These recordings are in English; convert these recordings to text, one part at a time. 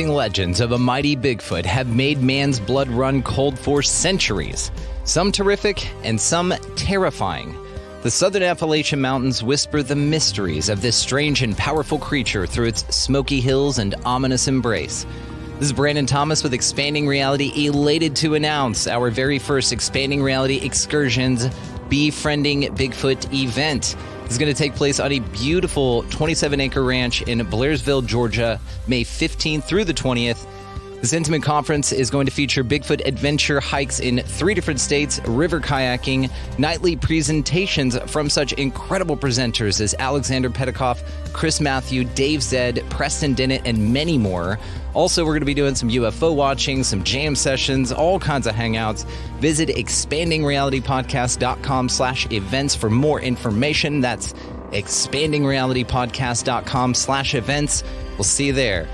Legends of a mighty Bigfoot have made man's blood run cold for centuries. Some terrific and some terrifying. The southern Appalachian Mountains whisper the mysteries of this strange and powerful creature through its smoky hills and ominous embrace. This is Brandon Thomas with Expanding Reality, elated to announce our very first Expanding Reality Excursions Befriending Bigfoot event. This is going to take place on a beautiful 27-acre ranch in Blairsville, Georgia, May 15th through the 20th. This intimate conference is going to feature Bigfoot adventure hikes in 3 different states, river kayaking, nightly presentations from such incredible presenters as Alexander Petikoff, Chris Matthew, Dave Zed, Preston Dennett, and many more. Also, we're going to be doing some UFO watching, some jam sessions, all kinds of hangouts. Visit expandingrealitypodcast.com/events for more information. That's expandingrealitypodcast.com/events. We'll see you there.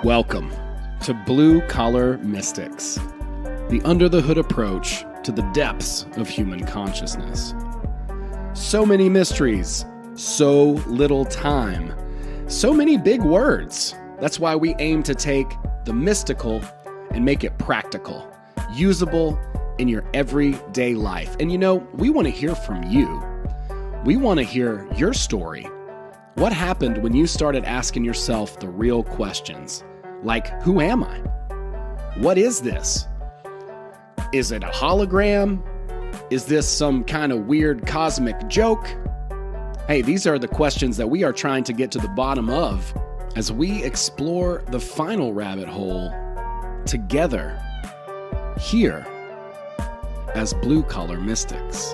Welcome to Blue Collar Mystics, the under-the-hood approach to the depths of human consciousness. So many mysteries, so little time, so many big words. That's why we aim to take the mystical and make it practical, usable in your everyday life. And you know, we want to hear from you. We want to hear your story. What happened when you started asking yourself the real questions? Like, who am I? What is this? Is it a hologram? Is this some kind of weird cosmic joke? Hey, these are the questions that we are trying to get to the bottom of as we explore the final rabbit hole together here as Blue Collar Mystics.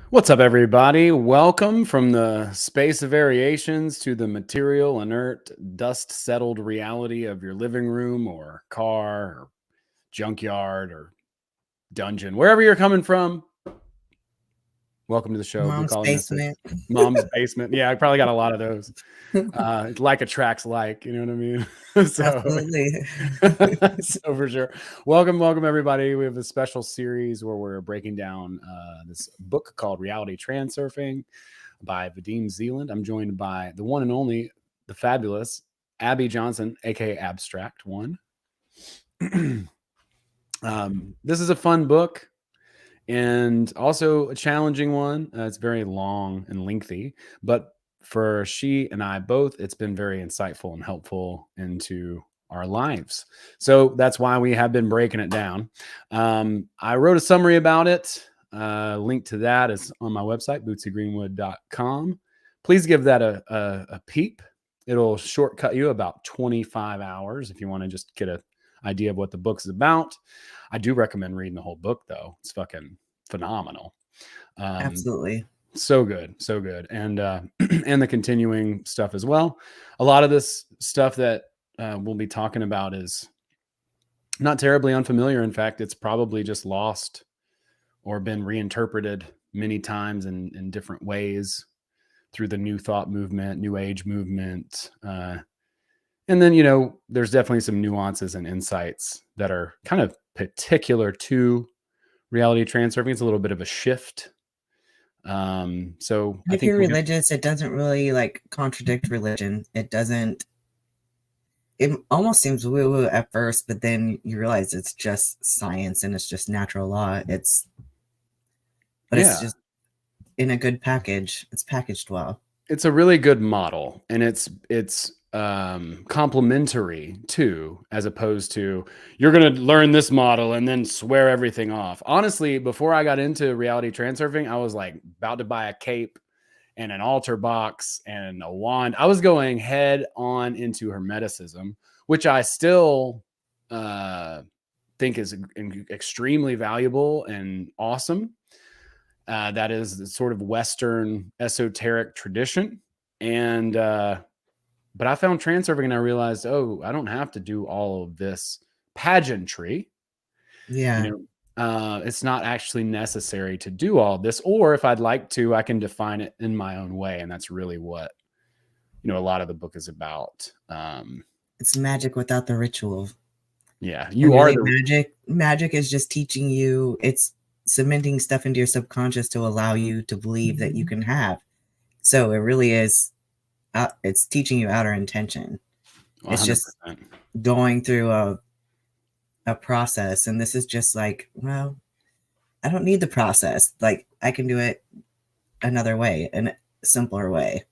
What's up, everybody? Welcome from the space of variations to the material, inert, dust-settled reality of your living room or car or junkyard or dungeon. Wherever you're coming from, welcome to the show. Mom's basement. Mom's basement. Yeah, I probably got a lot of those. Like attracts like, you know what I mean? Absolutely. So for sure. Welcome, everybody. We have a special series where we're breaking down this book called Reality Transurfing by Vadim Zeland. I'm joined by the one and only, the fabulous Abbie Johnson, aka Abstract One. This is a fun book and also a challenging one. It's very long and lengthy, but for she and I both, it's been very insightful and helpful into our lives. So that's why we have been breaking it down. I wrote a summary about it. Link to that is on my website, bootsygreenwood.com. Please give that a peep. It'll shortcut you about 25 hours if you want to just get an idea of what the book's about. I do recommend reading the whole book, though. It's fucking phenomenal. Absolutely. So good. And and the continuing stuff as well. A lot of this stuff that we'll be talking about is not terribly unfamiliar. In fact, it's probably just lost or been reinterpreted many times in different ways through the New Thought movement, New Age movement. And then, you know, there's definitely some nuances and insights that are kind of particular to reality transurfing. It's a little bit of a shift. So if you're religious, it doesn't really like contradict religion. It almost seems woo-woo at first, but then you realize it's just science and it's just natural law. It's just in a good package. It's packaged well. It's a really good model, and it's complementary too, as opposed to you're going to learn this model and then swear everything off. Honestly, before I got into reality transurfing, I was like about to buy a cape and an altar box and a wand. I was going head on into Hermeticism, which I still think is extremely valuable and awesome. That is the sort of Western esoteric tradition. And, but I found transurfing and I realized, oh, I don't have to do all of this pageantry. Yeah. You know, it's not actually necessary to do all this. Or if I'd like to, I can define it in my own way. And that's really what, you know, a lot of the book is about. It's magic without the ritual. Yeah. And really magic is just teaching you, it's cementing stuff into your subconscious to allow you to believe that you can have. So it really is, it's teaching you outer intention. 100%. It's just going through a process. And this is just like, well, I don't need the process. Like, I can do it another way, in a simpler way.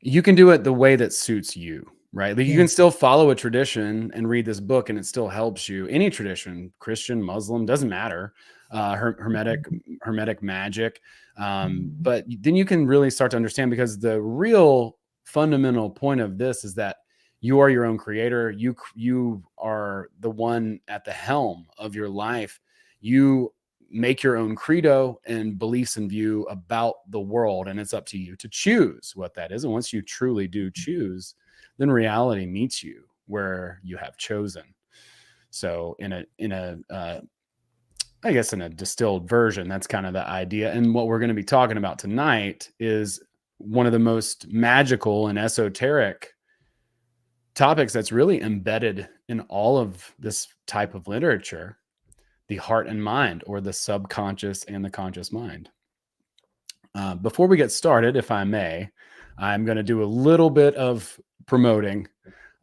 You can do it the way that suits you, right? Like, you can still follow a tradition and read this book and it still helps you. Any tradition, Christian, Muslim, doesn't matter. Hermetic magic. But then you can really start to understand, because the real fundamental point of this is that you are your own creator. You are the one at the helm of your life. You make your own credo and beliefs and view about the world, and it's up to you to choose what that is. And once you truly do choose, then reality meets you where you have chosen. So in a I guess in a distilled version, that's kind of the idea. And what we're going to be talking about tonight is one of the most magical and esoteric topics that's really embedded in all of this type of literature: the heart and mind, or the subconscious and the conscious mind. Before we get started, if I may, I'm going to do a little bit of promoting,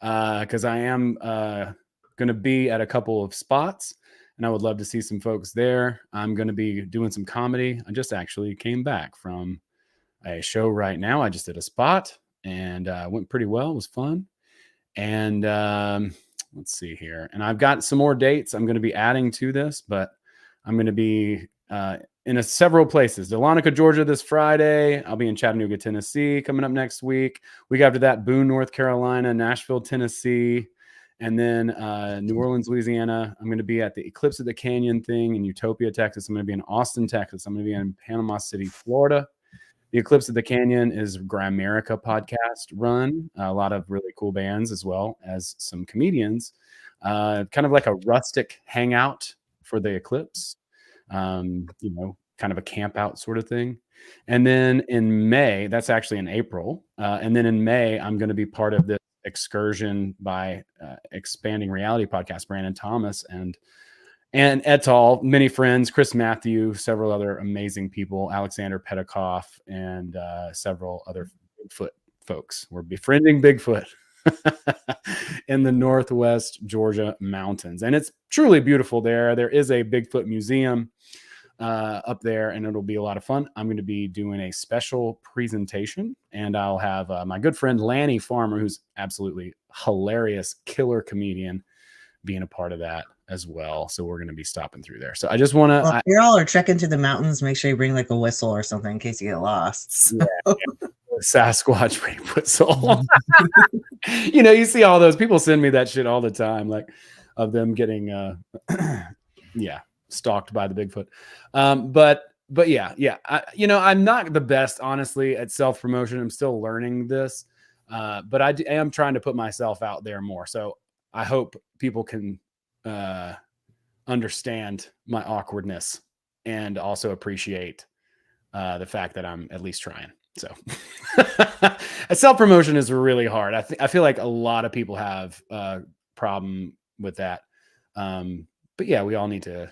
because I am going to be at a couple of spots, and I would love to see some folks there. I'm going to be doing some comedy. I just actually came back from a show right now. I just did a spot, and went pretty well. It was fun. And let's see here. And I've got some more dates I'm going to be adding to this, but I'm going to be in several places. Dahlonega, Georgia this Friday. I'll be in Chattanooga, Tennessee coming up next week. Week after that, Boone, North Carolina, Nashville, Tennessee, and then New Orleans, Louisiana. I'm going to be at the Eclipse of the Canyon thing in Utopia, Texas. I'm going to be in Austin, Texas. I'm going to be in Panama City, Florida. The Eclipse of the Canyon is Grimerica podcast run. A lot of really cool bands, as well as some comedians. Kind of like a rustic hangout for the Eclipse. You know, kind of a camp out sort of thing. And then in May, that's actually in April. And then in May, I'm going to be part of this excursion by Expanding Reality podcast, Brandon Thomas and et al., many friends, Chris Matthew, several other amazing people, Alexander Petikoff, and several other Bigfoot folks. We're befriending Bigfoot in the Northwest Georgia mountains. And it's truly beautiful there. There is a Bigfoot museum up there, and it'll be a lot of fun. I'm going to be doing a special presentation, and I'll have my good friend Lanny Farmer, who's absolutely hilarious, killer comedian, being a part of that as well. So we're going to be stopping through there. So I just want to, if you all are trekking to the mountains, make sure you bring like a whistle or something in case you get lost. So. Yeah. Sasquatch rape whistle. You know, you see all those people send me that shit all the time, like of them getting, stalked by the Bigfoot. But yeah. I'm not the best, honestly, at self-promotion. I'm still learning this, but I am trying to put myself out there more. So I hope people can understand my awkwardness and also appreciate the fact that I'm at least trying. So self-promotion is really hard. I feel like a lot of people have a problem with that. But yeah, we all need to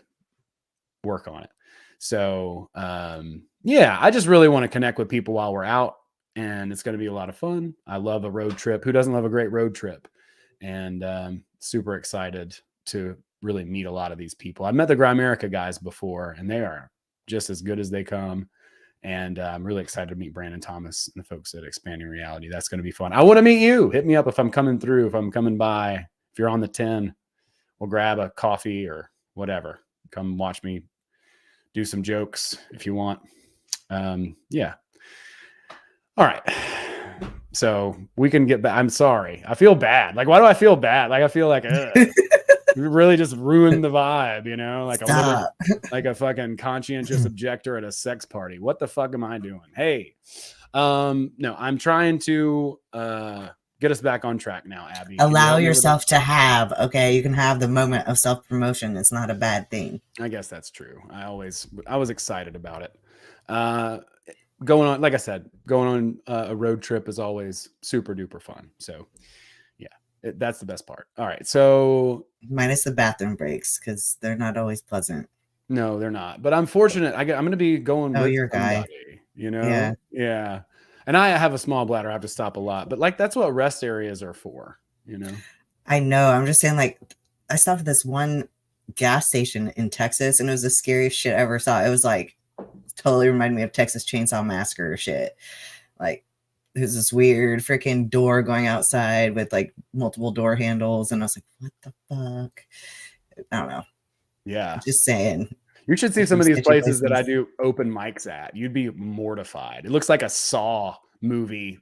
work on it. So I just really want to connect with people while we're out, and it's going to be a lot of fun. I love a road trip. Who doesn't love a great road trip? And super excited to really meet a lot of these people. I've met the Grimerica guys before, and they are just as good as they come. And I'm really excited to meet Brandon Thomas and the folks at Expanding Reality. That's going to be fun. I want to meet you. Hit me up if I'm coming through, if I'm coming by. If you're on the 10, we'll grab a coffee or whatever. Come watch me do some jokes if you want. Yeah. All right. So we can get back. I'm sorry. I feel bad. Like, why do I feel bad? Like, I feel like, you really just ruined the vibe, you know, like like a fucking conscientious objector at a sex party. What the fuck am I doing? Hey, no, I'm trying to get us back on track now, Abbie. Allow yourself to have, okay, you can have the moment of self-promotion. It's not a bad thing. I guess that's true. I was excited about it. Going on, like I said, going on a road trip is always super duper fun. So that's the best part. All right. So minus the bathroom breaks, because they're not always pleasant. No, they're not. But I'm fortunate. I'm going to be going with your guy. You know? Yeah. And I have a small bladder. I have to stop a lot. But like, that's what rest areas are for, you know? I know. I'm just saying, like, I stopped at this one gas station in Texas, and it was the scariest shit I ever saw. It was like, totally reminded me of Texas Chainsaw Massacre shit. Like, there's this weird freaking door going outside with like multiple door handles. And I was like, what the fuck? I don't know. Yeah. Just saying. You should see some of these places that I do open mics at. You'd be mortified. It looks like a Saw movie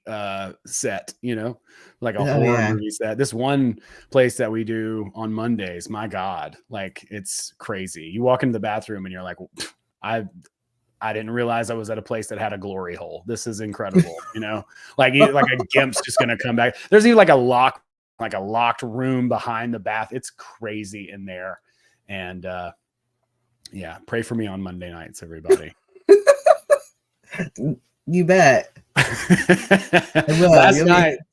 set, you know, like a horror movie set. This one place that we do on Mondays, my God, like it's crazy. You walk into the bathroom and you're like, I didn't realize I was at a place that had a glory hole. This is incredible, you know, like a gimp's just going to come back. There's even like a locked room behind the bath. It's crazy in there. And yeah, pray for me on Monday nights, everybody. You bet.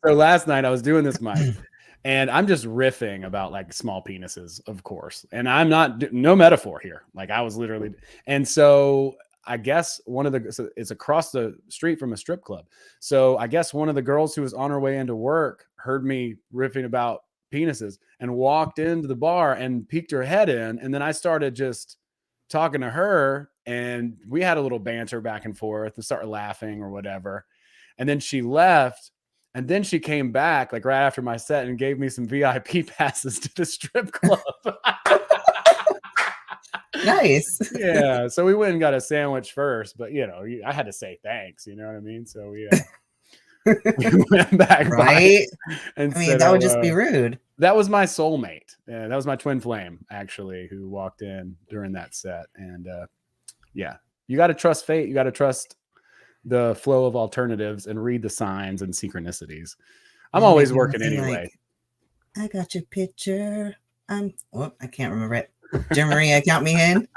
Last night I was doing this mic and I'm just riffing about like small penises, of course. And I'm not, no metaphor here. Like I was literally, and so I guess it's across the street from a strip club. So I guess one of the girls who was on her way into work heard me riffing about penises and walked into the bar and peeked her head in. And then I started just talking to her and we had a little banter back and forth and started laughing or whatever. And then she left and then she came back like right after my set and gave me some VIP passes to the strip club. Nice. Yeah. So we went and got a sandwich first, but you know, I had to say thanks. You know what I mean? So we went back. Right. And I mean, that would just be rude. That was my soulmate. Yeah, that was my twin flame, actually, who walked in during that set. And yeah, you got to trust fate. You got to trust the flow of alternatives and read the signs and synchronicities. I'm always working anyway. Like, I got your picture. I can't remember it. Jim Maria, count me in.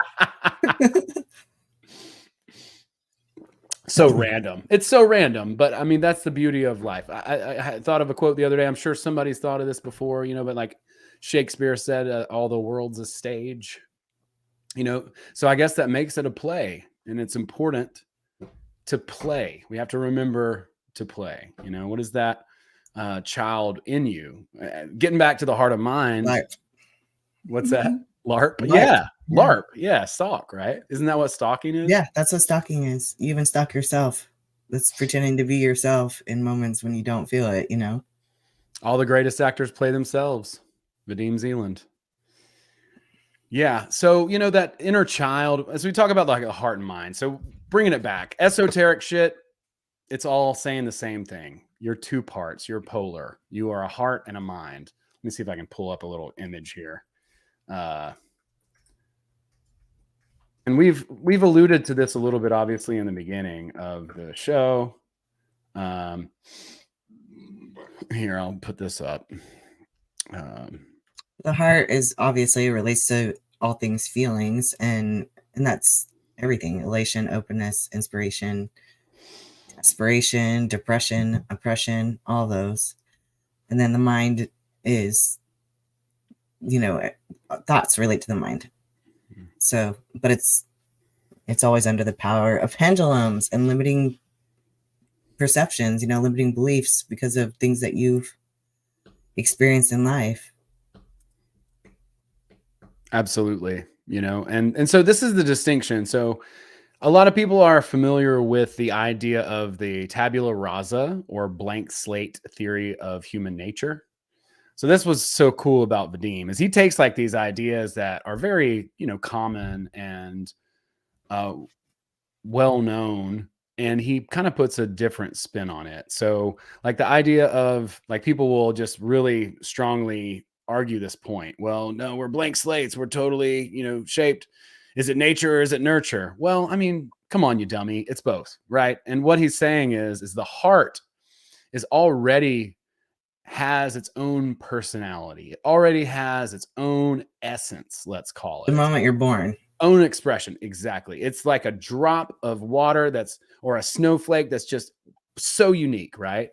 So random. It's so random, but I mean, that's the beauty of life. I thought of a quote the other day. I'm sure somebody's thought of this before, you know, but like Shakespeare said, all the world's a stage, you know? So I guess that makes it a play, and it's important to play. We have to remember to play, you know, what is that child in you? Getting back to the heart of mind. What's that? LARP? Yeah. LARP. Yeah. Stalk, right? Isn't that what stalking is? Yeah, that's what stalking is. You even stalk yourself. That's pretending to be yourself in moments when you don't feel it, you know? All the greatest actors play themselves. Vadim Zeland. Yeah. So, you know, that inner child, as we talk about like a heart and mind. So bringing it back, esoteric shit, it's all saying the same thing. You're two parts. You're polar. You are a heart and a mind. Let me see if I can pull up a little image here. And we've alluded to this a little bit, obviously, in the beginning of the show. Here, I'll put this up. The heart is obviously relates to all things feelings, and that's everything: elation, openness, inspiration, aspiration, depression, oppression, all those. And then the mind is, you know, thoughts relate to the mind. So, but it's always under the power of pendulums and limiting perceptions, you know, limiting beliefs because of things that you've experienced in life. Absolutely. You know, and so this is the distinction. So A lot of people are familiar with the idea of the tabula rasa or blank slate theory of human nature. So this was so cool about Vadim is he takes like these ideas that are very, common and uh, well known, and he kind of puts a different spin on it. So like the idea of like people will just really strongly argue this point. Well, no, we're blank slates. We're totally, shaped. Is it nature or is it nurture? Well, I mean, come on, you dummy. It's both, right? And what he's saying is the heart is already has its own personality. It already has its own essence, let's call The it. moment you're born. Own expression. Exactly. It's like a drop of water or a snowflake that's just so unique, right?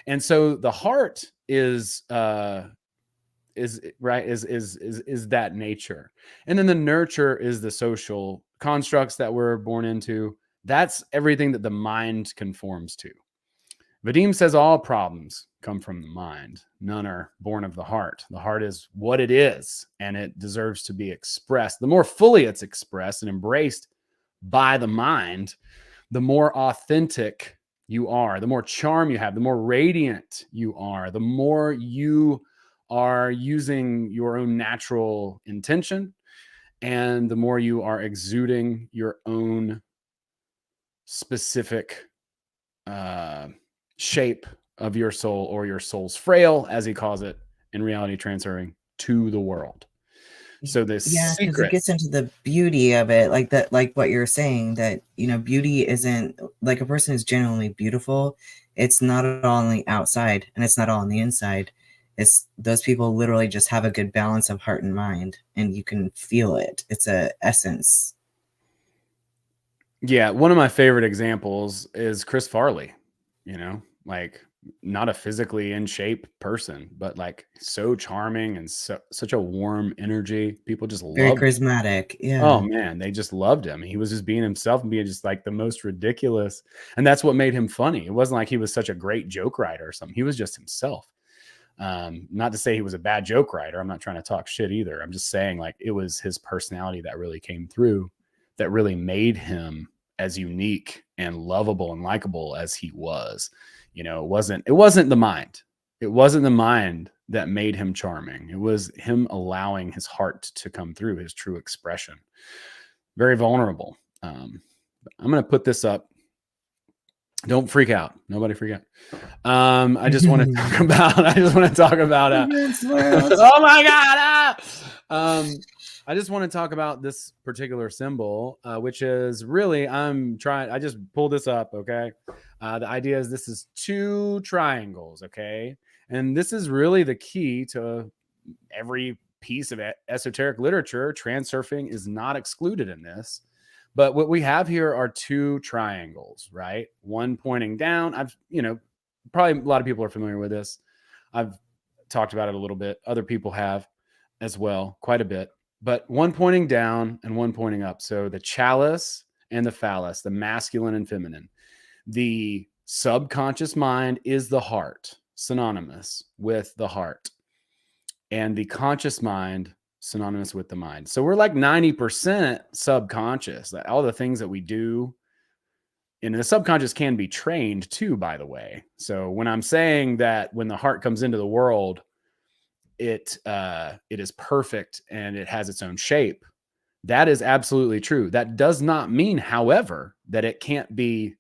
And so the heart is right is that nature. And then the nurture is the social constructs that we're born into. That's everything that the mind conforms to. Vadim says all problems come from the mind. None are born of the heart. The heart is what it is, and it deserves to be expressed. The more fully it's expressed and embraced by the mind, the more authentic you are, the more charm you have, the more radiant you are, the more you are using your own natural intention, and the more you are exuding your own specific shape of your soul, or your soul's frail, as he calls it in Reality Transurfing, to the world. So this Yeah, because it secret, gets into the beauty of it, like that, like what you're saying, that beauty isn't like a person is genuinely beautiful. It's not all on the outside, and it's not all on the inside. It's those people literally just have a good balance of heart and mind, and you can feel it. It's a essence. yeah, one of my favorite examples is Chris Farley. Like not a physically in shape person, but like so charming and such a warm energy. People just Very loved him. charismatic. Oh Yeah. man, they just loved him. He was just being himself and being just like the most ridiculous. And that's what made him funny. It wasn't like he was such a great joke writer or something. He was just himself. Not to say he was a bad joke writer. I'm not trying to talk shit either. I'm just saying like it was his personality that really came through, that really made him as unique and lovable and likable as he was. It wasn't the mind. It wasn't the mind that made him charming. It was him allowing his heart to come through, his true expression. Very vulnerable. I'm going to put this up. Don't freak out. Nobody freak out. I just want to talk about. Oh my god! I just want to talk about this particular symbol, which is really. I just pulled this up. Okay. The idea is this is two triangles. Okay, and this is really the key to every piece of esoteric literature. Transurfing is not excluded in this. But what we have here are two triangles, right? One pointing down. Probably a lot of people are familiar with this. I've talked about it a little bit. Other people have as well, quite a bit. But one pointing down and one pointing up. So the chalice and the phallus, the masculine and feminine. The subconscious mind is the heart, synonymous with the heart. And the conscious mind, synonymous with the mind. So we're like 90% subconscious. All the things that we do, and the subconscious can be trained too, by the way. So when I'm saying that when the heart comes into the world, it is perfect and it has its own shape, that is absolutely true. That does not mean, however, that it can't be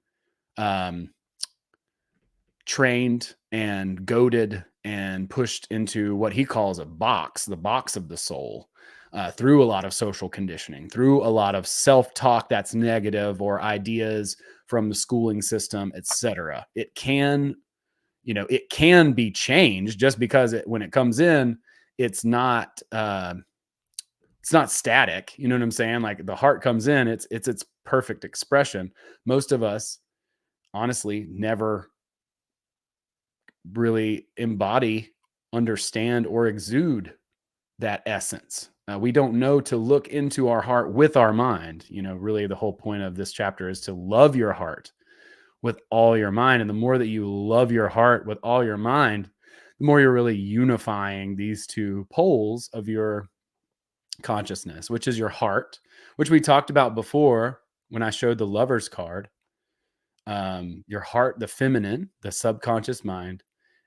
trained and goaded and pushed into what he calls a box, the box of the soul, through a lot of social conditioning, through a lot of self-talk that's negative, or ideas from the schooling system, etc. It can be changed, just because when it comes in, it's not static. You know what I'm saying? Like the heart comes in, it's its perfect expression. Most of us, honestly, never really embody, understand, or exude that essence. We don't know to look into our heart with our mind. Really the whole point of this chapter is to love your heart with all your mind. And the more that you love your heart with all your mind, the more you're really unifying these two poles of your consciousness, which is your heart, which we talked about before when I showed the Lover's card, your heart, the feminine, the subconscious mind,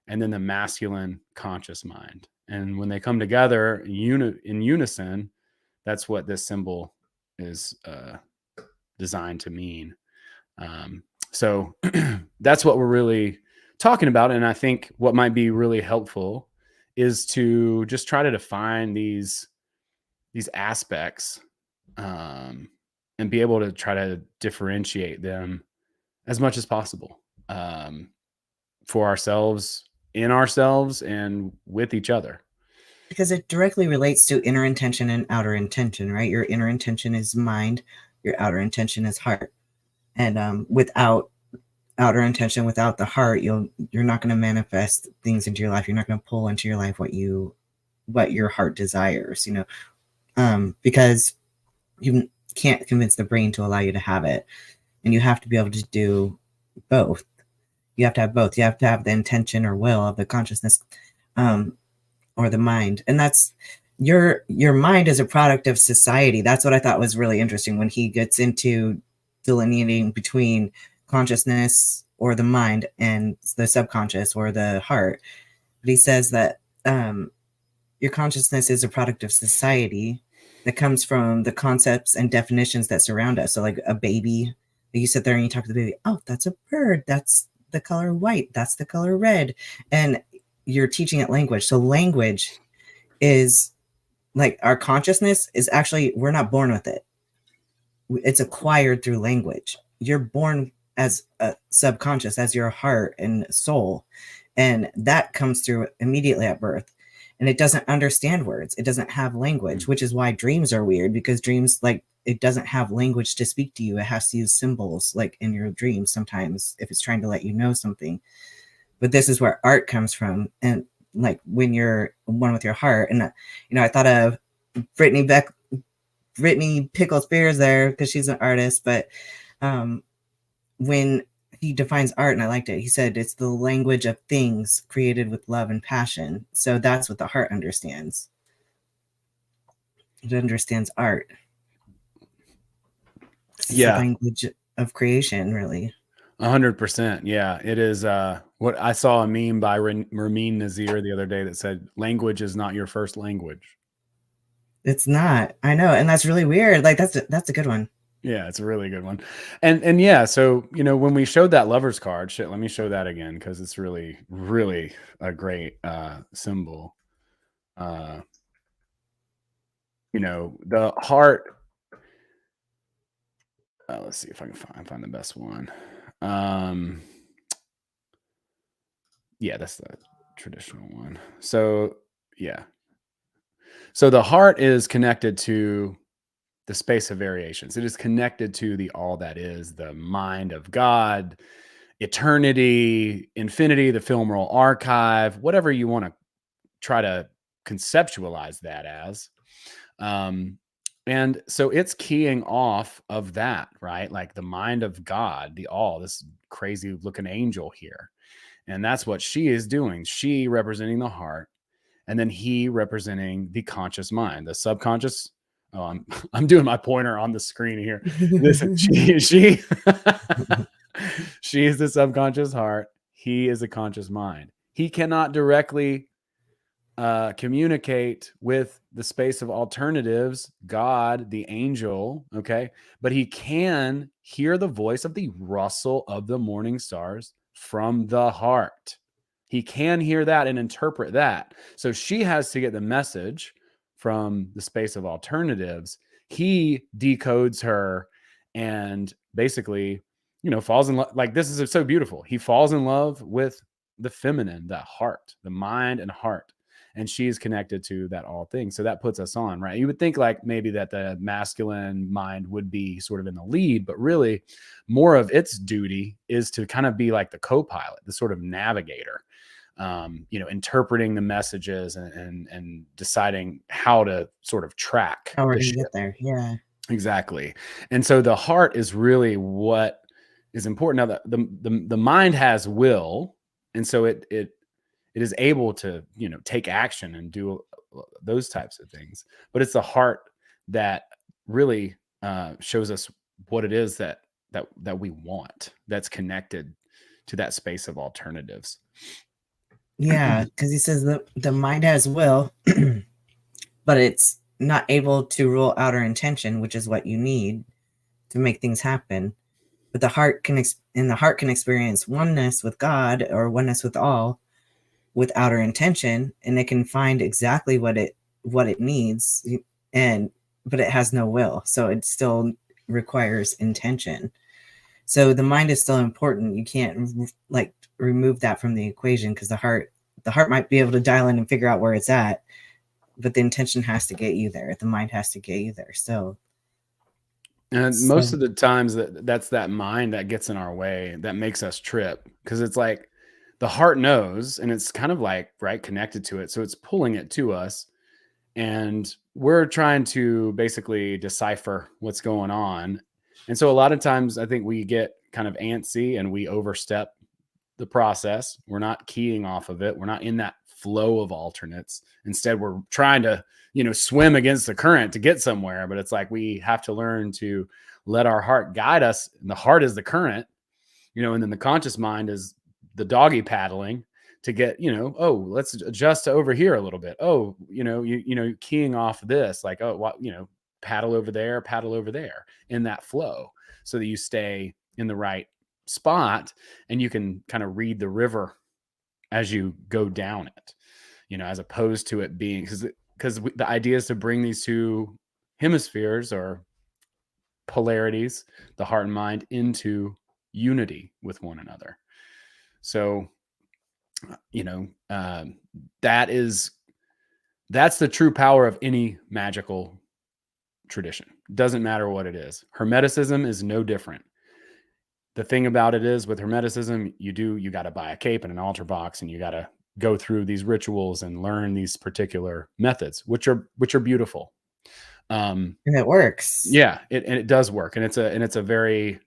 and then the masculine conscious mind. And when they come together in unison, that's what this symbol is designed to mean. So that's what we're really talking about. And I think what might be really helpful is to just try to define these aspects, and be able to try to differentiate them as much as possible, for ourselves, in ourselves, and with each other. Because it directly relates to inner intention and outer intention, right? Your inner intention is mind, your outer intention is heart. And without outer intention, without the heart, you're not going to manifest things into your life. You're not going to pull into your life what your heart desires, because you can't convince the brain to allow you to have it. And you have to be able to do both. You have to have both. You have to have the intention or will of the consciousness, or the mind. And that's your mind is a product of society. That's what I thought was really interesting when he gets into delineating between consciousness or the mind and the subconscious or the heart. But he says that your consciousness is a product of society that comes from the concepts and definitions that surround us. So like a baby, you sit there and you talk to the baby, oh, that's a bird, that's the color white, that's the color red. And you're teaching it language. So language is like our consciousness is actually, we're not born with it. It's acquired through language. You're born as a subconscious, as your heart and soul. And that comes through immediately at birth. And it doesn't understand words. It doesn't have language, which is why dreams are weird, because dreams, like, it doesn't have language to speak to you. It has to use symbols, like in your dreams sometimes, if it's trying to let you know something. But this is where art comes from. And like when you're one with your heart. And, I thought of Brittany Pickle Spears there because she's an artist. But when he defines art, and I liked it, he said it's the language of things created with love and passion. So that's what the heart understands. It understands art. It's the language of creation, really. 100%. Yeah, it is. What I saw a meme by Ramin Nazir the other day that said, "Language is not your first language." It's not. I know, and that's really weird. Like that's a good one. Yeah, it's a really good one. And yeah, so when we showed that Lover's card, let me show that again because it's really, really a great symbol. The heart. Let's see if I can find the best one. Yeah, that's the traditional one. So yeah. So the heart is connected to the space of variations. It is connected to the all that is, the mind of God, eternity, infinity, the film roll archive, whatever you want to try to conceptualize that as. And so it's keying off of that, right? Like the mind of God, the all, this crazy looking angel here. And that's what she is doing. She representing the heart, and then he representing the conscious mind, the subconscious. Oh, I'm doing my pointer on the screen here. Listen, she she is the subconscious heart. He is a conscious mind. He cannot directly communicate with the space of alternatives, God, the angel, okay? But he can hear the voice of the rustle of the morning stars from the heart. He can hear that and interpret that. So she has to get the message from the space of alternatives. He decodes her and basically, falls in love. Like, this is so beautiful. He falls in love with the feminine, the heart, the mind and heart. And she's connected to that all thing. So that puts us on, right? You would think like maybe that the masculine mind would be sort of in the lead, but really more of its duty is to kind of be like the co-pilot, the sort of navigator, interpreting the messages and deciding how to sort of track. How we're going to get there. Yeah, exactly. And so the heart is really what is important. Now the mind has will. And so it is able to, take action and do those types of things. But it's the heart that really shows us what it is that we want, that's connected to that space of alternatives. Yeah, because he says the mind has will, but it's not able to rule outer intention, which is what you need to make things happen. But the heart can experience oneness with God or oneness with all with outer intention, and it can find exactly what it needs, but it has no will, so it still requires intention. So the mind is still important. You can't like remove that from the equation, because the heart might be able to dial in and figure out where it's at, but the intention has to get you there. The mind has to get you there. So, and most of the times that's that mind that gets in our way, that makes us trip, because it's like the heart knows, and it's kind of like right connected to it, so it's pulling it to us, and we're trying to basically decipher what's going on. And so a lot of times I think we get kind of antsy and we overstep the process. We're not keying off of it. We're not in that flow of alternates. Instead, we're trying to, swim against the current to get somewhere. But it's like we have to learn to let our heart guide us. And the heart is the current, and then the conscious mind is the doggy paddling to get, oh, let's adjust to over here a little bit. Oh, keying off this, like, oh, what, paddle over there in that flow, so that you stay in the right spot and you can kind of read the river as you go down it, as opposed to it being, because the idea is to bring these two hemispheres or polarities, the heart and mind, into unity with one another. So, that's the true power of any magical tradition. Doesn't matter what it is. Hermeticism is no different. The thing about it is, with Hermeticism, you got to buy a cape and an altar box, and you got to go through these rituals and learn these particular methods, which are beautiful. And it works. Yeah, it does work, and it's a very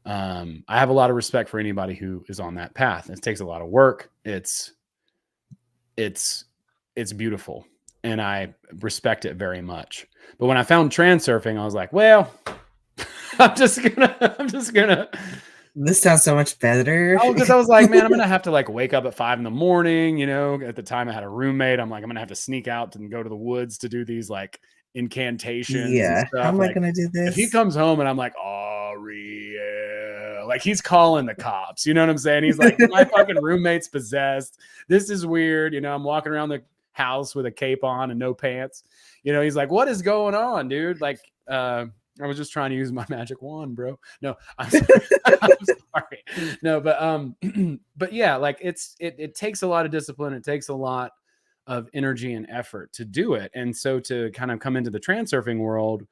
I have a lot of respect for anybody who is on that path. It takes a lot of work. It's beautiful, and I respect it very much. But when I found transurfing, I was like, well, I'm just gonna. This sounds so much better. Oh, because I was like, man, I'm gonna have to like wake up at 5 a.m. At the time, I had a roommate. I'm like, I'm gonna have to sneak out and go to the woods to do these like incantations. Yeah, and stuff. how am I gonna do this? If he comes home and I'm like, Ariel, like he's calling the cops. You know what I'm saying? He's like, my fucking roommate's possessed. This is weird. I'm walking around the house with a cape on and no pants. He's like, what is going on, dude? Like, I was just trying to use my magic wand, bro. No, I'm sorry. I'm sorry. No, but yeah, like it takes a lot of discipline. It takes a lot of energy and effort to do it. And so to kind of come into the transurfing world,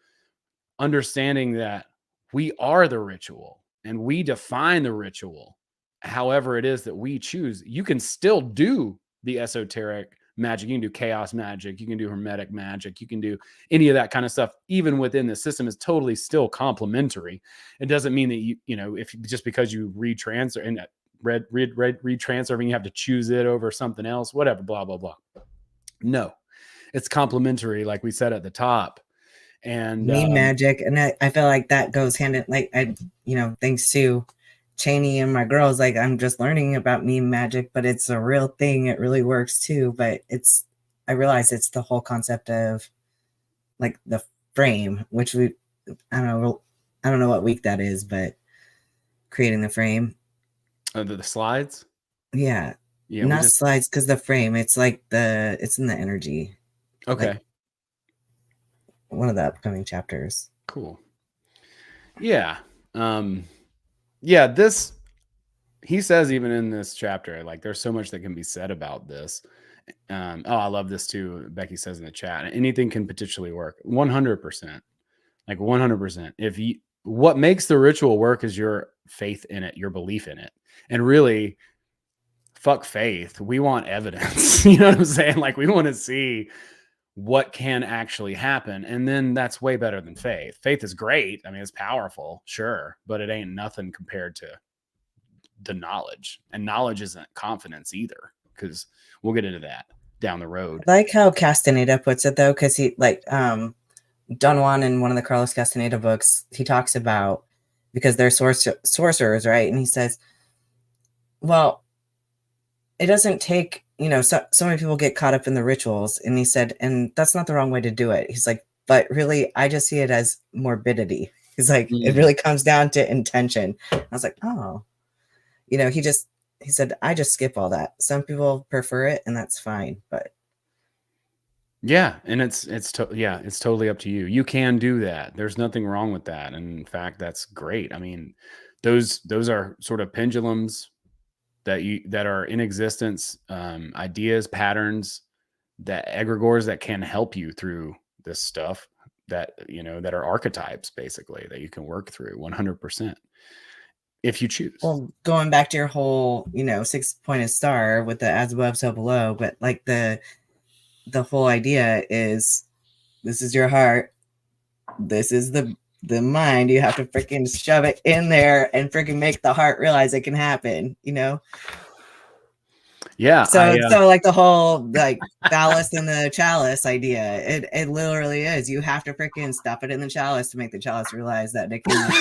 understanding that we are the ritual and we define the ritual however it is that we choose. You can still do the esoteric magic. You can do chaos magic. You can do hermetic magic. You can do any of that kind of stuff. Even within the system is totally still complementary. It doesn't mean that if just because you retransfer and retransferring, you have to choose it over something else, whatever, blah, blah, blah. No, it's complementary. Like we said at the top. And meme magic. And I feel like that goes hand in, like, thanks to Cheney and my girls, like I'm just learning about meme magic, but it's a real thing. It really works too. But I realize it's the whole concept of like the frame, which I don't know what week that is, but creating the frame. The slides. Yeah. Not slides, because the frame, it's like it's in the energy. Okay. Like one of the upcoming chapters. Cool. Yeah. Yeah, he says even in this chapter, like there's so much that can be said about this. I love this too. Becky says in the chat, anything can potentially work. 100%. Like 100%. What makes the ritual work is your faith in it, your belief in it. And really, fuck faith. We want evidence. You know what I'm saying? Like we want to see what can actually happen. And then that's way better than faith. Faith is great. I mean, it's powerful, sure, but it ain't nothing compared to the knowledge. And knowledge isn't confidence either, because we'll get into that down the road. I like how Castaneda puts it though, because he Don Juan, in one of the Carlos Castaneda books, he talks about, because they're sorcerers, right? And he says, well, it doesn't take, so many people get caught up in the rituals. And he said, and that's not the wrong way to do it. He's like, but really, I just see it as morbidity. He's like, it really comes down to intention. I was like, oh, he said, I just skip all that. Some people prefer it, and that's fine. But yeah, and it's totally up to you. You can do that. There's nothing wrong with that. And in fact, that's great. I mean, those are sort of pendulums that are in existence, ideas, patterns, that egregores that can help you through this stuff, that that are archetypes, basically, that you can work through 100% if you choose. Well, going back to your whole 6-pointed star with the as above so below, but like the whole idea is, this is your heart, this is the mind. You have to freaking shove it in there and freaking make the heart realize it can happen, Yeah. So like the whole like phallus in the chalice idea, it literally is. You have to freaking stuff it in the chalice to make the chalice realize that it can do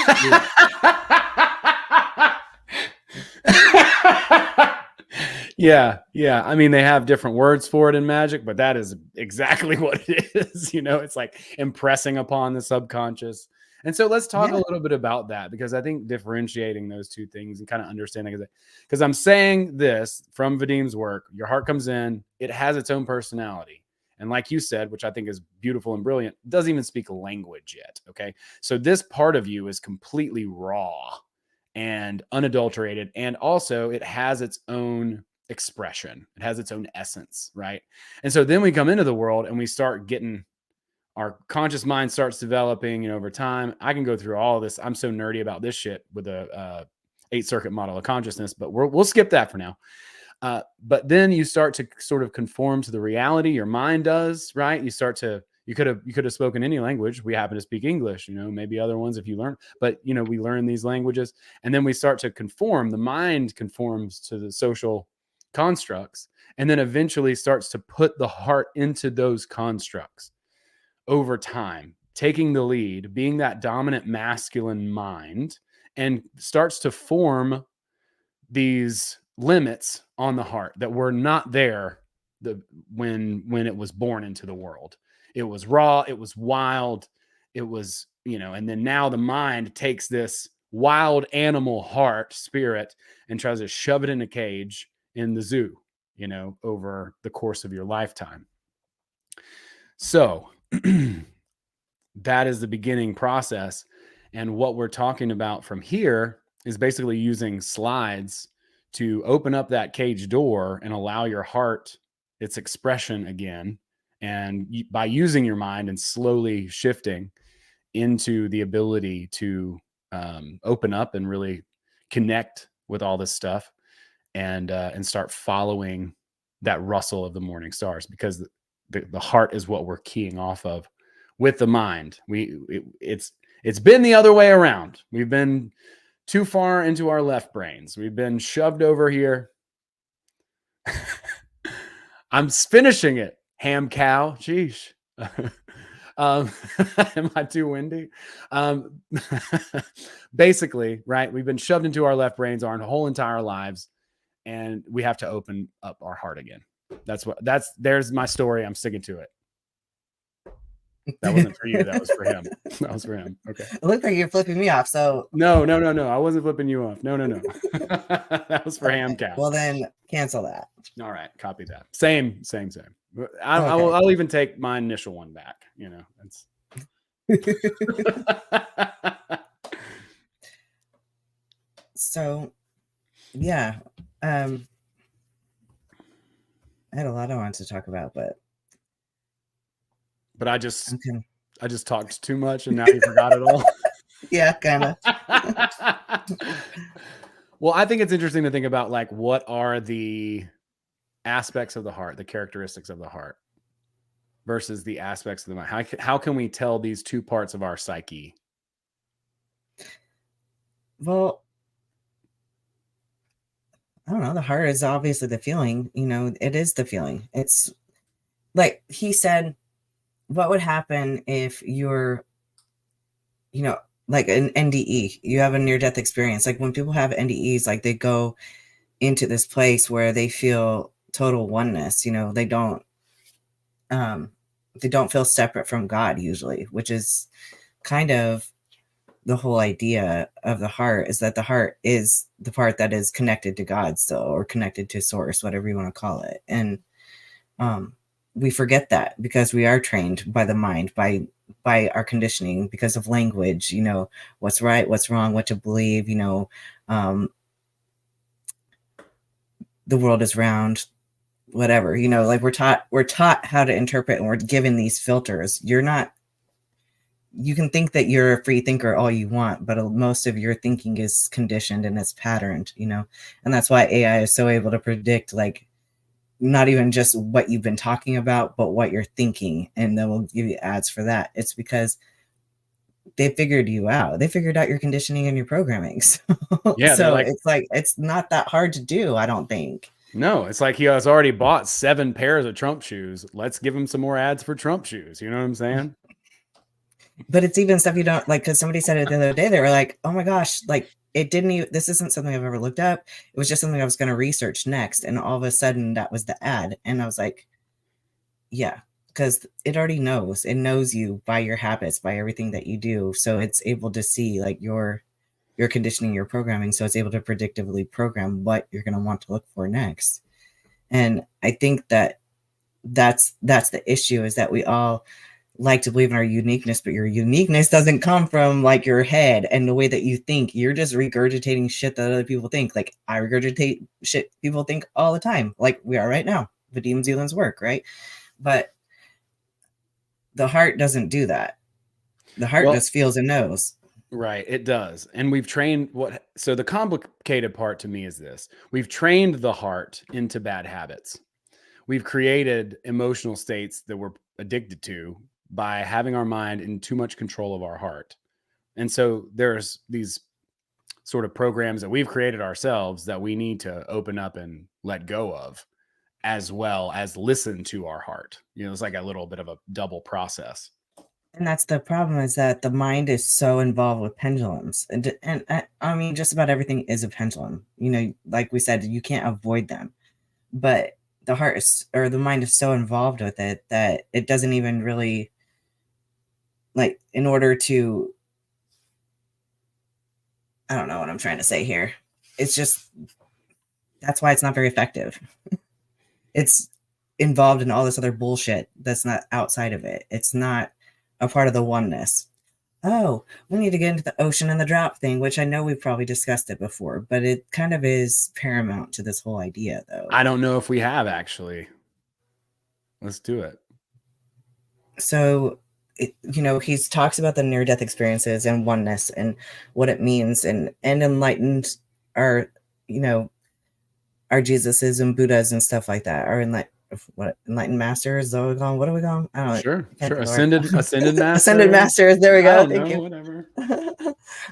it. Yeah. I mean, they have different words for it in magic, but that is exactly what it is. It's like impressing upon the subconscious. And so let's talk a little bit about that, because I think differentiating those two things and kind of understanding it, because I'm saying this from Vadim's work, your heart comes in, it has its own personality. And like you said, which I think is beautiful and brilliant, doesn't even speak language yet. Okay. So this part of you is completely raw and unadulterated. And also it has its own expression. It has its own essence. Right. And so then we come into the world and we start getting, our conscious mind starts developing, over time. I can go through all of this. I'm so nerdy about this shit with a 8-circuit model of consciousness, but we'll skip that for now. But then you start to sort of conform to the reality. Your mind does, right? You could have spoken any language. We happen to speak English, maybe other ones if you learn, but we learn these languages, and then we start to conform. The mind conforms to the social constructs, and then eventually starts to put the heart into those constructs over time, taking the lead, being that dominant masculine mind, and starts to form these limits on the heart that were not there when it was born into the world. It was raw, it was wild, it was, and then now the mind takes this wild animal heart spirit and tries to shove it in a cage in the zoo, over the course of your lifetime. So that is the beginning process. And what we're talking about from here is basically using slides to open up that cage door and allow your heart its expression again. And by using your mind and slowly shifting into the ability to open up and really connect with all this stuff, and start following that rustle of the morning stars, because the heart is what we're keying off of with the mind. It's been the other way around. We've been too far into our left brains. We've been shoved over here. I'm finishing it. Ham cow. Sheesh. Am I too windy? Basically, right. We've been shoved into our left brains our whole entire lives, and we have to open up our heart again. There's my story. I'm sticking to it. That wasn't for you. That was for him. That was for him. Okay. It looked like you're flipping me off. So no. I wasn't flipping you off. No. That was for Ham Cow. Well, then cancel that. All right. Copy that. Same. I'll even take my initial one back. That's. So, yeah. I had a lot I wanted to talk about, but I just talked too much, and now you forgot it all. Yeah, kind of. Well, I think it's interesting to think about, like, what are the aspects of the heart, the characteristics of the heart, versus the aspects of the mind. How can we tell these two parts of our psyche? Well, I don't know. The heart is obviously the feeling. It is the feeling. It's like he said, what would happen if you're, like an NDE, you have a near death experience. Like when people have NDEs, like they go into this place where they feel total oneness, they don't feel separate from God usually, which is kind of the whole idea of the heart, is that the heart is the part that is connected to God still, or connected to source, whatever you want to call it. And we forget that because we are trained by the mind, by our conditioning, because of language, what's right, what's wrong, what to believe, the world is round, whatever, like we're taught how to interpret, and we're given these filters. You can think that you're a free thinker all you want, but most of your thinking is conditioned and it's patterned, and that's why AI is so able to predict, like, not even just what you've been talking about, but what you're thinking, and then we'll give you ads for that. It's because they figured you out. They figured out your conditioning and your programming. So, Yeah, so it's like, it's not that hard to do, I don't think. No, it's like he has already bought 7 pairs of Trump shoes. Let's give him some more ads for Trump shoes. You know what I'm saying? But it's even stuff you don't like, because somebody said it the other day. They were like, oh my gosh, like, it didn't even, this isn't something I've ever looked up. It was just something I was going to research next. And all of a sudden that was the ad. And I was like, yeah, because it already knows. It knows you by your habits, by everything that you do. So it's able to see like your conditioning, your programming. So it's able to predictively program what you're going to want to look for next. And I think that that's the issue, is that we all like to believe in our uniqueness, but your uniqueness doesn't come from like your head and the way that you think. You're just regurgitating shit that other people think. Like I regurgitate shit people think all the time, like we are right now, Vadim Zeland's work, right? But the heart doesn't do that. The heart just feels and knows. Right, it does. And we've trained so the complicated part to me is this. We've trained the heart into bad habits. We've created emotional states that we're addicted to by having our mind in too much control of our heart. And so there's these sort of programs that we've created ourselves that we need to open up and let go of, as well as listen to our heart. It's like a little bit of a double process. And that's the problem, is that the mind is so involved with pendulums. And I mean, just about everything is a pendulum. Like we said, you can't avoid them. But the heart or the mind is so involved with it that it doesn't even really, like, in order to, I don't know what I'm trying to say here. It's just, that's why it's not very effective. It's involved in all this other bullshit that's not outside of it. It's not a part of the oneness. Oh, we need to get into the ocean and the drop thing, which I know we've probably discussed it before, but it kind of is paramount to this whole idea, though. I don't know if we have, actually. Let's do it. So, he talks about the near-death experiences and oneness and what it means, and enlightened our Jesuses and Buddhas and stuff like that, or enlightened masters, what do we call them? I don't know. Sure. Ascended masters. Ascended masters. There we go. Thank you. Whatever.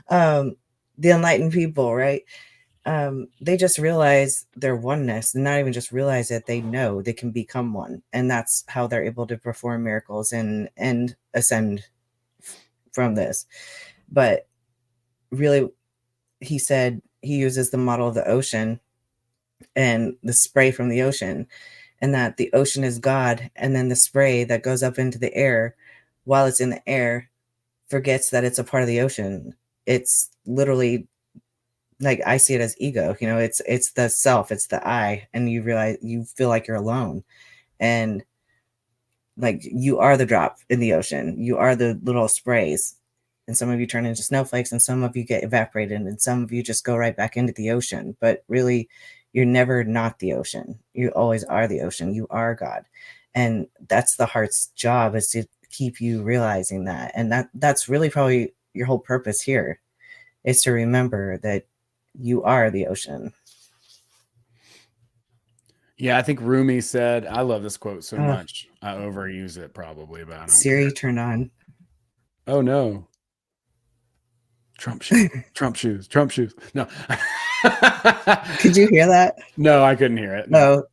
The enlightened people, right? They just realize their oneness, and not even just realize it, they know they can become one, and that's how they're able to perform miracles and ascend from this. But really, he said he uses the model of the ocean and the spray from the ocean, and that the ocean is God, and then the spray that goes up into the air while it's in the air forgets that it's a part of the ocean. It's literally, like, I see it as ego. It's the self, it's the I, and you realize, you feel like you're alone, and like you are the drop in the ocean, you are the little sprays, and some of you turn into snowflakes, and some of you get evaporated, and some of you just go right back into the ocean. But really, you're never not the ocean. You always are the ocean. You are God. And that's the heart's job, is to keep you realizing that. And that's really probably your whole purpose here, is to remember that you are the ocean. Yeah, I think Rumi said, I love this quote so much. I overuse it probably, but I don't Siri care. turned on. Oh no. Trump shoes. Trump shoes. Trump shoes. No. Could you hear that? No, I couldn't hear it. No.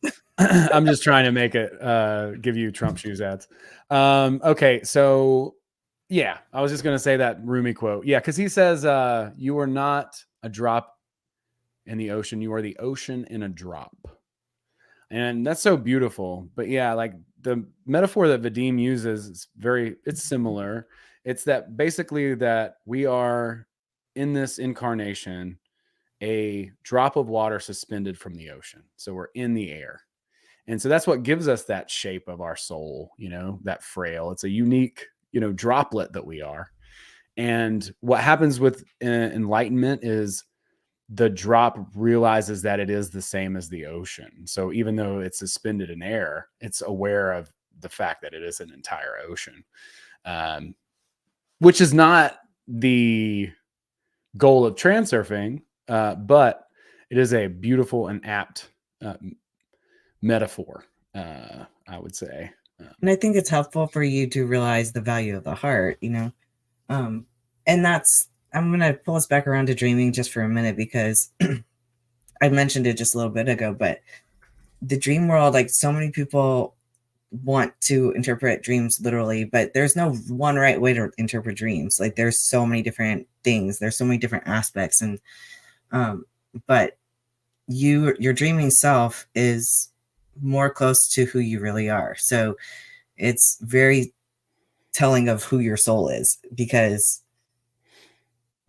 I'm just trying to make it give you Trump shoes ads. Okay, so yeah, I was just gonna say that Rumi quote. Yeah, because he says, "You are not a drop in the ocean; you are the ocean in a drop," and that's so beautiful. But yeah, like the metaphor that Vadim uses is it's similar. It's that basically that we are in this incarnation a drop of water suspended from the ocean, so we're in the air. And so that's what gives us that shape of our soul, that frail. It's a unique, droplet that we are. And what happens with enlightenment is the drop realizes that it is the same as the ocean. So even though it's suspended in air, it's aware of the fact that it is an entire ocean, which is not the goal of transurfing, but it is a beautiful and apt metaphor, I would say. And I think it's helpful for you to realize the value of the heart, and I'm going to pull us back around to dreaming just for a minute, because I mentioned it just a little bit ago, but the dream world, like, so many people want to interpret dreams literally, but there's no one right way to interpret dreams. Like, there's so many different things, there's so many different aspects, and but your dreaming self is more close to who you really are. So it's very telling of who your soul is, because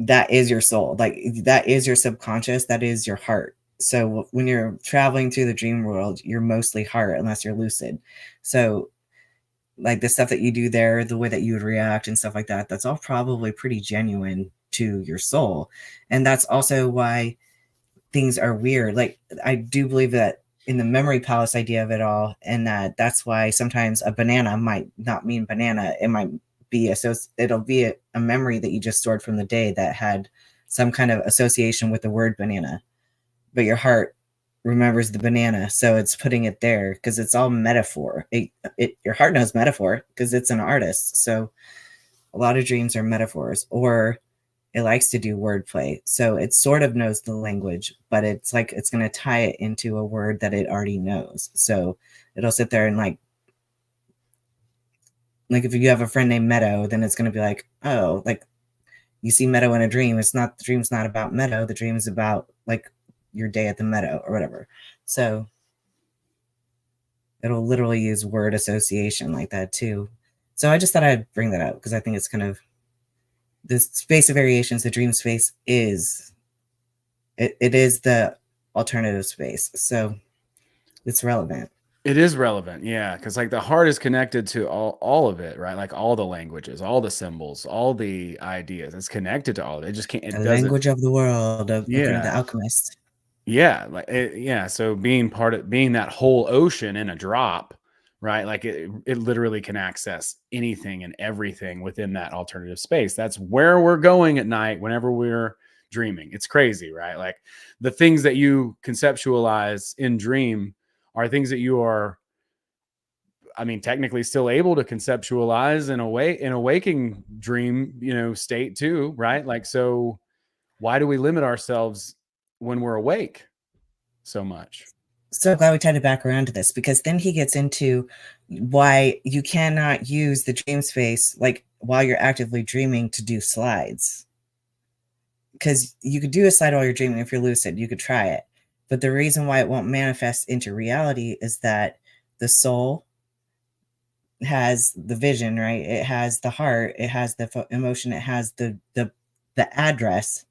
that is your soul. Like, that is your subconscious, that is your heart. So when you're traveling through the dream world, you're mostly heart, unless you're lucid. So like the stuff that you do there, the way that you would react and stuff like that, that's all probably pretty genuine to your soul. And that's also why things are weird. Like, I do believe that in the memory palace idea of it all, and that's why sometimes a banana might not mean banana. It might be it'll be a memory that you just stored from the day that had some kind of association with the word banana, but your heart remembers the banana, so it's putting it there because it's all metaphor. Your heart knows metaphor because it's an artist. So a lot of dreams are metaphors, or it likes to do wordplay. So it sort of knows the language, but it's like it's going to tie it into a word that it already knows. So it'll sit there and like if you have a friend named Meadow, then it's going to be like, oh, like you see Meadow in a dream. The dream's not about Meadow. The dream is about like your day at the meadow or whatever. So it'll literally use word association like that too. So I just thought I'd bring that up because I think it's kind of the space of variations. The dream space is it is the alternative space, so it's relevant. It is relevant, yeah, because like the heart is connected to all of it, right? Like all the languages, all the symbols, all the ideas. It's connected to all of it. It just can't. The language of the world, according to the alchemist. Yeah, so being that whole ocean in a drop, right? Like it literally can access anything and everything within that alternative space. That's where we're going at night whenever we're dreaming. It's crazy, right? Like the things that you conceptualize in dream are things that you are, I mean, technically still able to conceptualize in a waking dream, state too, right? Like, so why do we limit ourselves when we're awake so much? So glad we tied it back around to this, because then he gets into why you cannot use the dream space like while you're actively dreaming to do slides. Because you could do a slide while you're dreaming if you're lucid, you could try it. But the reason why it won't manifest into reality is that the soul has the vision, right? It has the heart, it has the emotion, it has the address,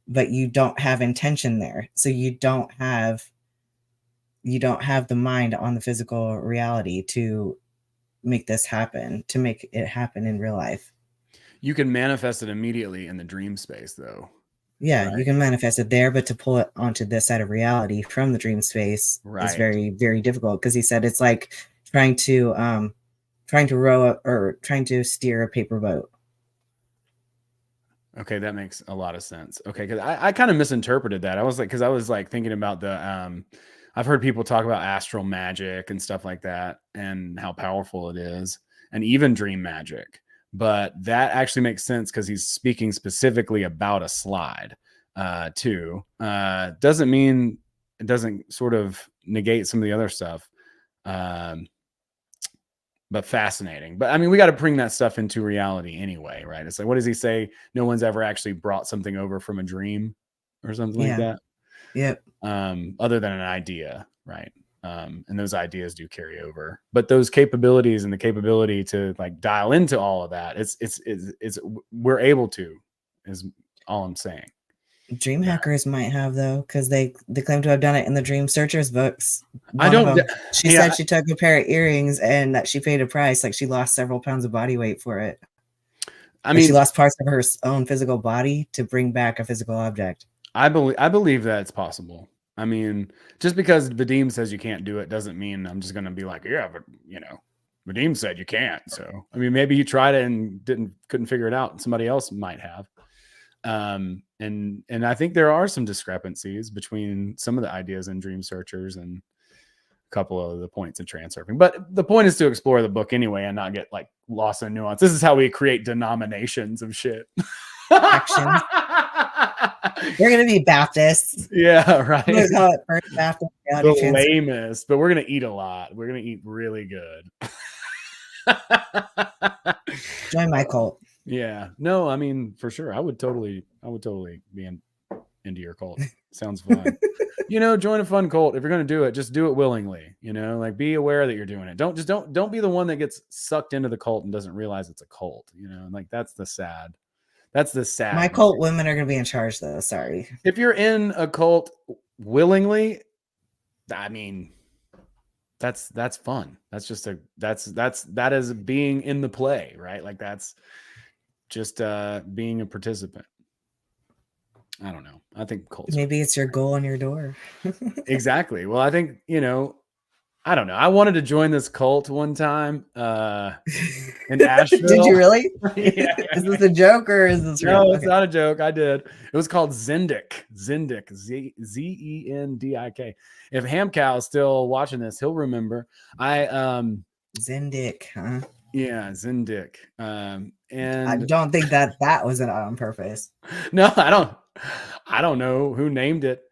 but you don't have intention there. So you don't have the mind on the physical reality to make this happen, to make it happen in real life. You can manifest it immediately in the dream space though. Yeah, right? You can manifest it there, but to pull it onto this side of reality from the dream space is very, very difficult, because he said it's like trying to row or trying to steer a paper boat. Okay, that makes a lot of sense. Okay, because I kind of misinterpreted that. I was like thinking about the I've heard people talk about astral magic and stuff like that and how powerful it is, and even dream magic. But that actually makes sense because he's speaking specifically about a slide too. Doesn't mean it doesn't sort of negate some of the other stuff. But fascinating. But I mean, we got to bring that stuff into reality anyway, right? It's like, what does he say? No one's ever actually brought something over from a dream or something like that. Yep. Other than an idea, right? And those ideas do carry over, but those capabilities and the capability to like dial into all of that, it's we're able to, is all I'm saying. Dream hackers might have, though, because they claim to have done it in the Dream Searchers books. She said she took a pair of earrings and that she paid a price. Like, she lost several pounds of body weight for it. I mean, she lost parts of her own physical body to bring back a physical object. I believe that it's possible. I mean, just because Vadim says you can't do it doesn't mean I'm just going to be like, yeah, but Vadim said you can't. So, I mean, maybe he tried it and couldn't figure it out, and somebody else might have. And I think there are some discrepancies between some of the ideas in Dream Searchers and a couple of the points in Transurfing. But the point is to explore the book anyway and not get like lost in nuance. This is how we create denominations of shit. Actions. We're gonna be Baptists. Yeah, right. We're gonna call it First Baptist. The lamest, but we're gonna eat a lot. We're gonna eat really good. Join my cult. Yeah, no, I mean, for sure, I would totally be into your cult. Sounds fun. Join a fun cult. If you're going to do it, just do it willingly. Like, be aware that you're doing it. Don't be the one that gets sucked into the cult and doesn't realize it's a cult. Like that's the sad. My cult women are going to be in charge, though. Sorry. If you're in a cult willingly, I mean, that's fun. That's just that is being in the play, right? Like that's just being a participant. I don't know. I think cults. Maybe it's your goal on your door. Exactly. Well, I think, I don't know. I wanted to join this cult one time in Asheville. Did you really? Yeah. Is this a joke or is this real? No, it's not a joke. I did. It was called Zendik. Zendik. Zendik. If Hamcow is still watching this, he'll remember. Zendik, huh? Yeah, Zendik. And I don't think that was on purpose. No, I don't know who named it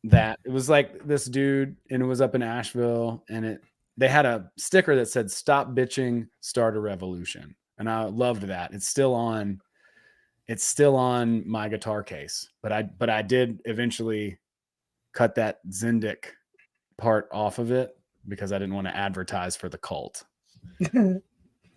that. It was like this dude, and it was up in Asheville, and they had a sticker that said "Stop bitching, start a revolution," and I loved that. It's still on my guitar case, but I did eventually cut that Zendik part off of it because I didn't want to advertise for the cult.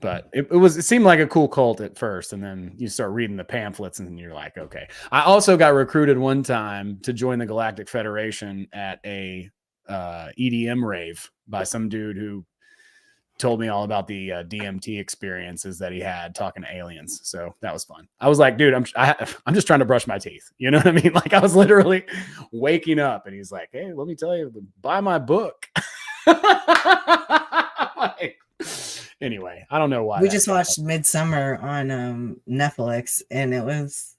But it seemed like a cool cult at first, and then you start reading the pamphlets, and you're like, okay. I also got recruited one time to join the Galactic Federation at a EDM rave by some dude who told me all about the DMT experiences that he had talking to aliens. So that was fun. I was like, dude, I'm just trying to brush my teeth. You know what I mean? Like, I was literally waking up, and he's like, hey, let me tell you, buy my book. Anyway, I don't know why. We just watched Midsummer on Netflix, and it was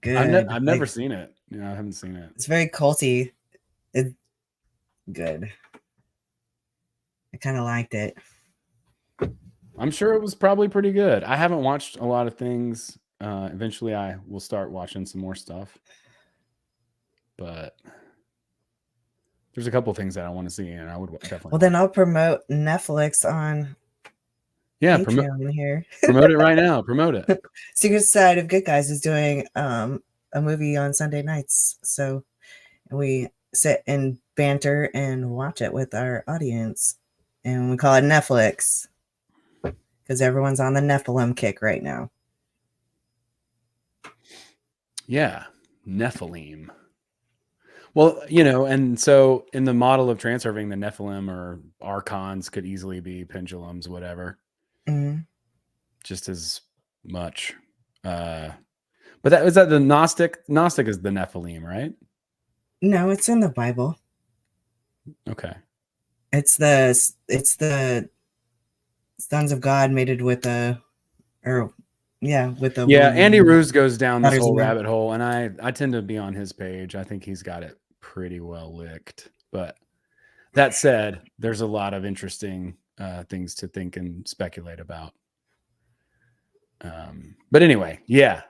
good. I've never seen it. I haven't seen it. It's very culty. It's good. I kind of liked it. I'm sure it was probably pretty good. I haven't watched a lot of things. Eventually, I will start watching some more stuff. But there's a couple things that I want to see, and I would definitely. Well, then I'll promote Netflix on. Yeah, here. Promote it right now. Promote it. Secret Side of Good Guys is doing a movie on Sunday nights, so we sit and banter and watch it with our audience, and we call it Netflix because everyone's on the Nephilim kick right now. Yeah, Nephilim. Well, and so in the model of transurfing, the Nephilim or archons could easily be pendulums, whatever. Mm-hmm. Just as much. But is that the Gnostic? Gnostic is the Nephilim, right? No, it's in the Bible. Okay. It's the sons of God mated with Andy Ruse goes down this whole rabbit hole, and I tend to be on his page. I think he's got it pretty well licked. But that said, there's a lot of interesting things to think and speculate about. But anyway, yeah,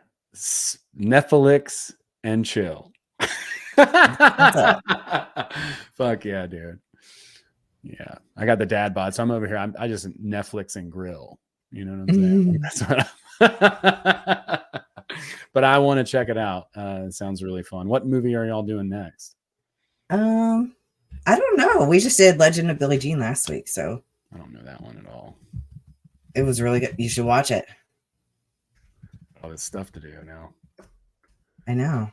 Netflix and chill. Fuck yeah, dude. Yeah, I got the dad bod, so I'm over here. I just Netflix and grill. You know what I'm saying? That's what but I want to check it out. It sounds really fun. What movie are y'all doing next? I don't know. We just did Legend of Billie Jean last week, so I don't know that one at all. it was really good. You should watch it. All this stuff to do now. I know.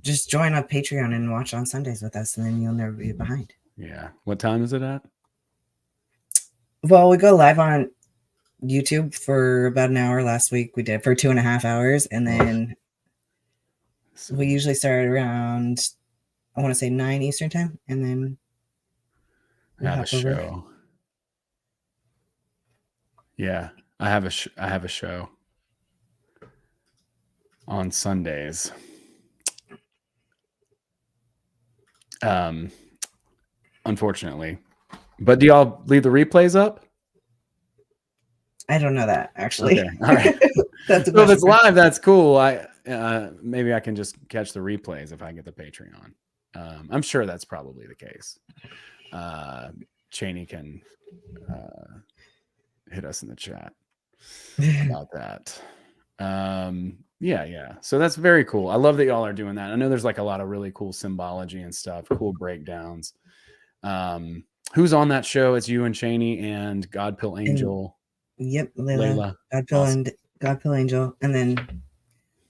Just join up Patreon and watch on Sundays with us, and then you'll never be behind. Yeah. What time is it at? Well, we go live on YouTube for about an hour. Last week we did for 2.5 hours, and then we usually start around, I want to say 9 Eastern time, and then we have a show. Yeah, I have a show on Sundays. Unfortunately, but do y'all leave the replays up? I don't know that actually. Okay. All right. That's a so if it's live, that's cool. Maybe I can just catch the replays if I get the Patreon. I'm sure that's probably the case. Cheney can hit us in the chat about that. Yeah. So that's very cool. I love that y'all are doing that. I know there's like a lot of really cool symbology and stuff, cool breakdowns. Who's on that show? It's you and Cheney and Godpill Angel. Yep, Layla. Godpill awesome. And Godpill Angel. And then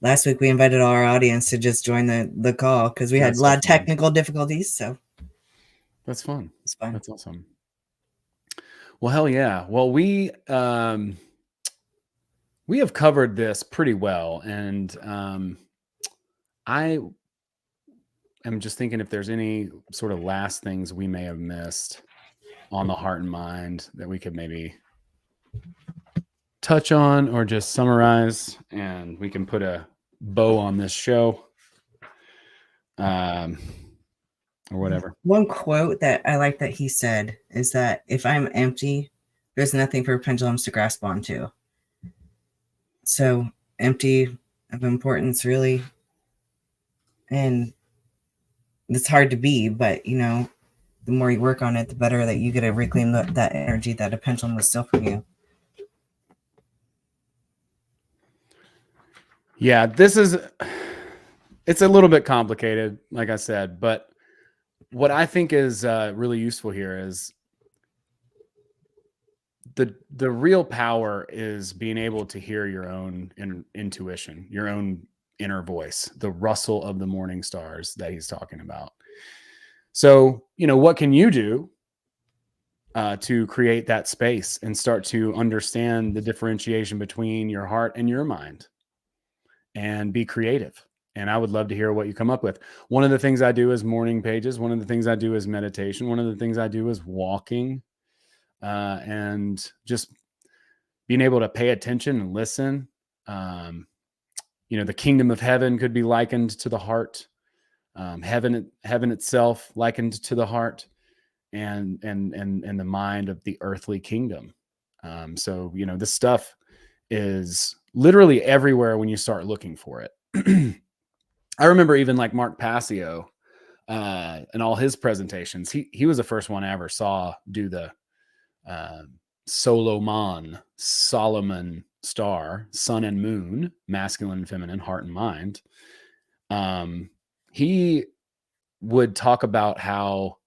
last week we invited all our audience to just join the call because we had a lot of technical difficulties. So that's fun. It's fun. That's awesome. Well, hell yeah. Well, we have covered this pretty well, and I am just thinking if there's any sort of last things we may have missed on the heart and mind that we could maybe touch on or just summarize, and we can put a bow on this show, or whatever. One quote that I like that he said is that if I'm empty, there's nothing for pendulums to grasp onto. So empty of importance, really. And it's hard to be, but the more you work on it, the better that you get to reclaim that energy that a pendulum was still from you. Yeah, it's a little bit complicated, like I said, but what I think is really useful here is the real power is being able to hear your own intuition, your own inner voice, the rustle of the morning stars that he's talking about. So, what can you do to create that space and start to understand the differentiation between your heart and your mind and be creative? And I would love to hear what you come up with. One of the things I do is morning pages. One of the things I do is meditation. One of the things I do is walking, and just being able to pay attention and listen. The kingdom of heaven could be likened to the heart. Heaven itself likened to the heart, and the mind of the earthly kingdom. So this stuff is literally everywhere when you start looking for it. I remember even like Mark Passio and all his presentations. He was the first one I ever saw do the Solomon star, sun and moon, masculine and feminine, heart and mind. He would talk about how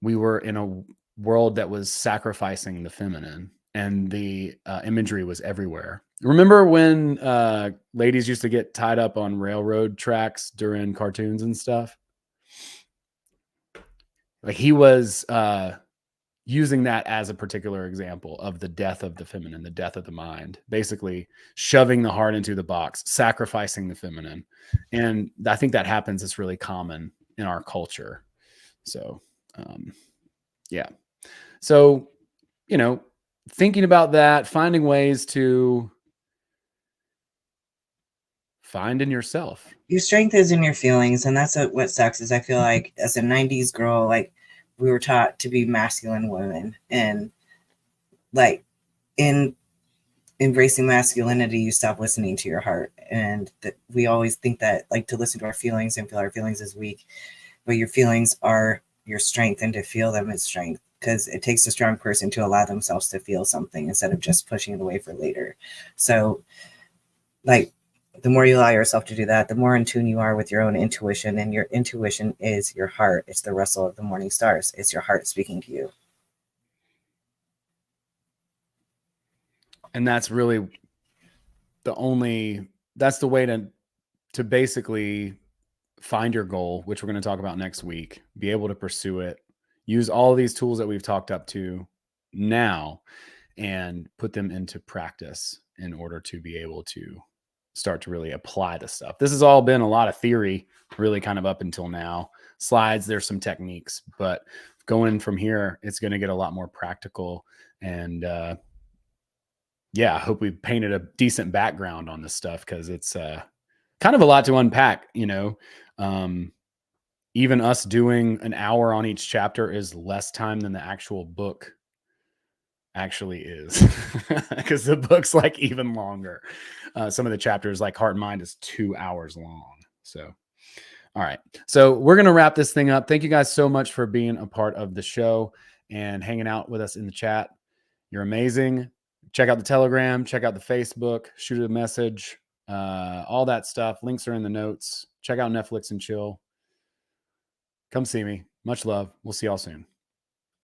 we were in a world that was sacrificing the feminine, and the imagery was everywhere. Remember when ladies used to get tied up on railroad tracks during cartoons and stuff? Like he was using that as a particular example of the death of the feminine, the death of the mind, basically shoving the heart into the box, sacrificing the feminine. And I think that happens. It's really common in our culture. So, yeah. So, thinking about that, finding ways to find in yourself. Your strength is in your feelings. And that's what sucks is I feel like as a 90s girl, like we were taught to be masculine women, and like in embracing masculinity, you stop listening to your heart. And that we always think that like to listen to our feelings and feel our feelings is weak, but your feelings are your strength and to feel them as strength, because it takes a strong person to allow themselves to feel something instead of just pushing it away for later. So like the more you allow yourself to do that, the more in tune you are with your own intuition, and your intuition is your heart. It's the rustle of the morning stars. It's your heart speaking to you. And that's really that's the way to basically find your goal, which we're going to talk about next week, be able to pursue it, use all of these tools that we've talked up to now and put them into practice in order to be able to start to really apply the stuff. This has all been a lot of theory, really kind of up until now. Slides, there's some techniques, but going from here, it's going to get a lot more practical. And yeah, I hope we've painted a decent background on this stuff, because it's kind of a lot to unpack, you know. Even us doing an hour on each chapter is less time than the actual book actually is, because the book's like even longer. Some of the chapters, like Heart and Mind, is 2 hours long. So, all right. So we're going to wrap this thing up. Thank you guys so much for being a part of the show and hanging out with us in the chat. You're amazing. Check out the Telegram, check out the Facebook, shoot a message, all that stuff. Links are in the notes. Check out Netflix and chill. Come see me. Much love. We'll see y'all soon.